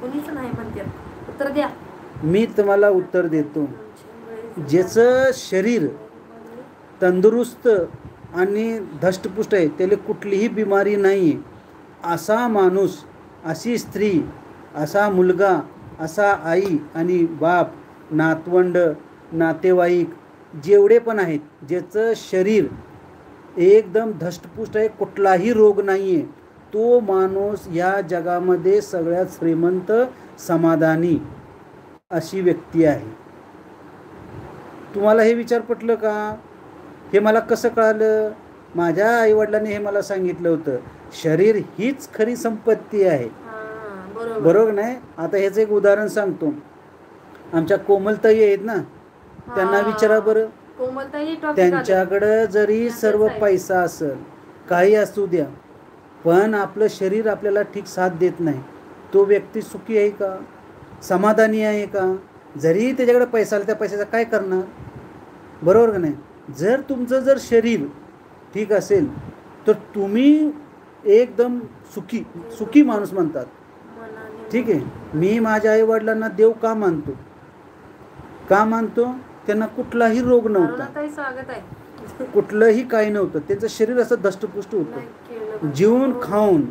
कोणीच नाही म्हणतात. उत्तर द्या. मी तुम्हाला उत्तर देतो. ज्याचं शरीर तंदुरुस्त आणि धष्टपुष्ट आहे, त्याला कुठलीही बिमारी नाही आहे, असा माणूस, अशी स्त्री, असा मुलगा, असा आई आणि बाप, नातवंड, नातेवाईक जेवढे पण आहेत, ज्याचं शरीर एकदम धष्टपुष्ट आहे, कुठलाही रोग नाही आहे, तो माणूस या जगामध्ये सगळ्यात श्रीमंत, समाधानी अशी व्यक्ती आहे. तुम्हाला हे विचार पटलं का? हे मला कसं कळालं? माझ्या आईवडिलांनी हे मला सांगितलं होतं. शरीर हीच खरी संपत्ती आहे. बरोबर नाही? आता ह्याचं एक उदाहरण सांगतो. आमच्या कोमलताई आहेत ना, त्यांना विचारा बरं, त्यांच्याकडं जरी सर्व पैसा असेल, काही असू द्या, पण आपलं शरीर आपल्याला ठीक साथ देत नाही, तो व्यक्ती सुखी आहे का? समाधानी आहे का? जरी त्याच्याकडे पैसा आला, त्या पैशाचा काय करणार? बरोबर का नाही? जर तुमचं जर शरीर ठीक असेल तर तुम्ही एकदम सुखी माणूस म्हणतात. ठीक आहे. मी माझ्या आईवडिलांना देव का मानतो? त्यांना कुठलाही रोग नव्हता, कुठलंही काही नव्हतं. त्यांचं शरीर असं धष्टपुष्ट होतं, जेवून खाऊन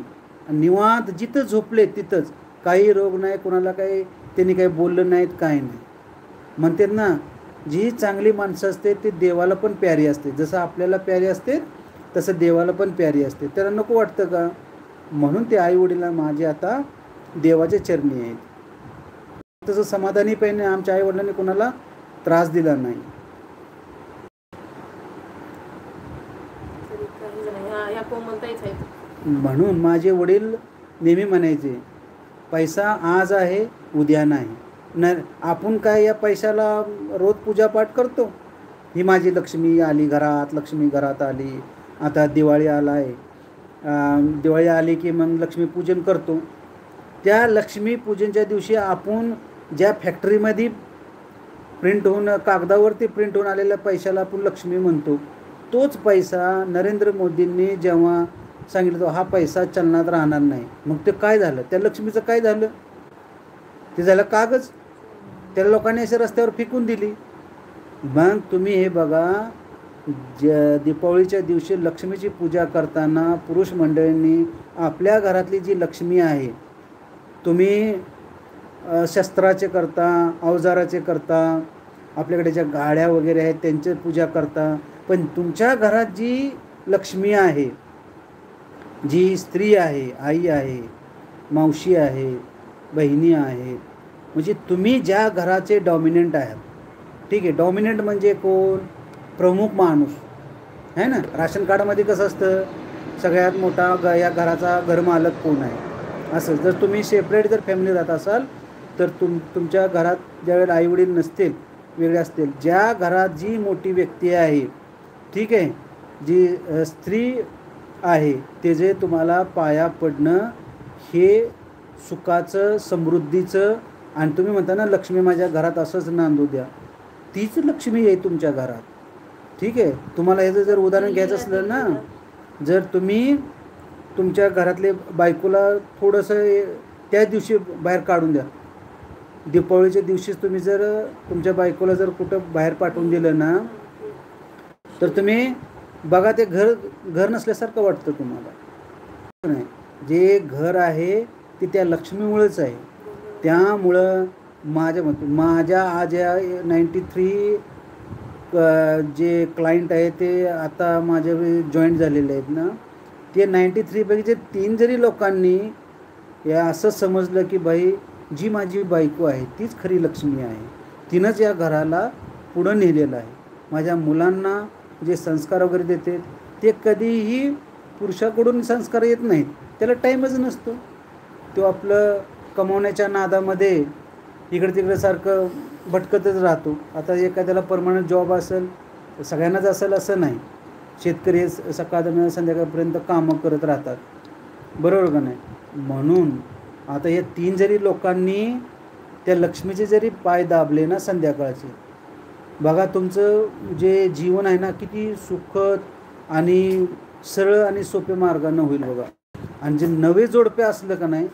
निवांत, जिथं झोपले तिथंच, काही रोग नाही, कोणाला काही त्यांनी काही बोललं नाहीत, काही नाही. म्हणतात ना, जी चांगली माणसं असते ते देवाला पण प्यारी असते. जसं आपल्याला प्यारी असते तसं देवाला पण प्यारी असते. त्याला नको वाटतं का? म्हणून ते आईवडिला माझे आता देवाच्या चरणी आहेत. तसं समाधानी पाहिजे. आमच्या आईवडिलांनी कोणाला त्रास दिला नाही. म्हणून माझे वडील नेहमी म्हणायचे, पैसा आज आहे, उद्या नाही. आपण काय या पैशाला रोज पूजापाठ करतो. ही माझी लक्ष्मी आली घरात, लक्ष्मी घरात आली. आता दिवाळी आला आहे, दिवाळी आली की मग लक्ष्मीपूजन करतो. त्या लक्ष्मीपूजनच्या दिवशी आपण ज्या फॅक्टरीमध्ये प्रिंट होऊन, कागदावरती प्रिंट होऊन आलेल्या पैशाला आपण लक्ष्मी म्हणतो. तोच पैसा नरेंद्र मोदींनी जेव्हा सांगितलं तो हा पैसा चलनात राहणार नाही, मग ते काय झालं? त्या लक्ष्मीचं काय झालं? ते झालं कागज. त्याला लोकांनी असे रस्त्यावर फेकून दिली. मग तुम्ही हे बघा, दीपावलीच्या दिवशी लक्ष्मीची पूजा करताना पुरुष मंडळींनी आपल्या घरातली जी लक्ष्मी आहे, तुम्ही शस्त्राचे करता, अवजाराचे करता, आपल्याकडे ज्या गाड्या वगैरे आहेत त्यांची पूजा करता, पण तुमच्या घरात जी लक्ष्मी आहे, जी स्त्री आहे, आई आहे, मावशी आहे, बहिणी आहेत, म्हणजे तुम्ही ज्या घराचे डॉमिनंट आहात. ठीक आहे. डॉमिनंट म्हणजे कोण? प्रमुख माणूस आहे ना. राशन कार्डमध्ये कसं असतं, सगळ्यात मोठा या घराचा घरमालक कोण आहे असं. जर तुम्ही सेपरेट जर फॅमिली राहत असाल तर तुमच्या घरात ज्यावेळेला आईवडील नसतील, वेगळे असतील, ज्या घरात जी मोठी व्यक्ती आहे, ठीक आहे, जी स्त्री आहे, ते जे तुम्हाला पाया पडणं हे सुखाचं, समृद्धीचं. आणि तुम्ही म्हणता ना, लक्ष्मी माझ्या घरात असंच नांदू द्या, तीच लक्ष्मी आहे तुमच्या घरात. ठीक आहे. तुम्हाला ह्याचं जर उदाहरण घ्यायचं असलं ना, जर तुम्ही तुमच्या घरातले बायकोला थोडंसं त्या दिवशी बाहेर काढून द्या, दीपावलीच्या दिवशीच तुम्ही जर तुमच्या बायकोला जर कुठं बाहेर पाठवून दिलं ना, तर तुम्ही बघा ते घर नसल्यासारखं वाटतं तुम्हाला. नाही, जे घर आहे ते त्या लक्ष्मीमुळेच आहे. त्यामुळं माझ्या आज या 93 जे क्लायंट आहे ते आता माझ्या जॉईंट झालेले आहेत ना, ते 93 पैकी जे 3 जरी लोकांनी हे असं समजलं की बाई जी माझी बायको आहे तीच खरी लक्ष्मी आहे, तिनंच या घराला पुढं नेलेलं आहे. माझ्या मुलांना जे संस्कार वगैरे देते ते कधीही पुरुषाकडून संस्कार येत नाहीत, त्याला टाईमच नसतो. तो आपलं कमवण्याच्या नादामध्ये इकडे तिकडे सारखं भटकतच राहतो. आता एखाद्याला परमनंट जॉब असेल, सगळ्यांनाच असेल असं नाही. शेतकरी सकाळ संध्याकाळपर्यंत कामं करत राहतात, बरोबर का नाही. म्हणून आता या 3 जरी लोकांनी त्या लक्ष्मीचे जरी पाय दाबले ना संध्याकाळचे, बघा तुमचं जे जीवन आहे ना किती सुखद आणि सरळ आणि सोपे मार्गानं होईल बघा. आणि जे नवे जोडपे असलं का नाही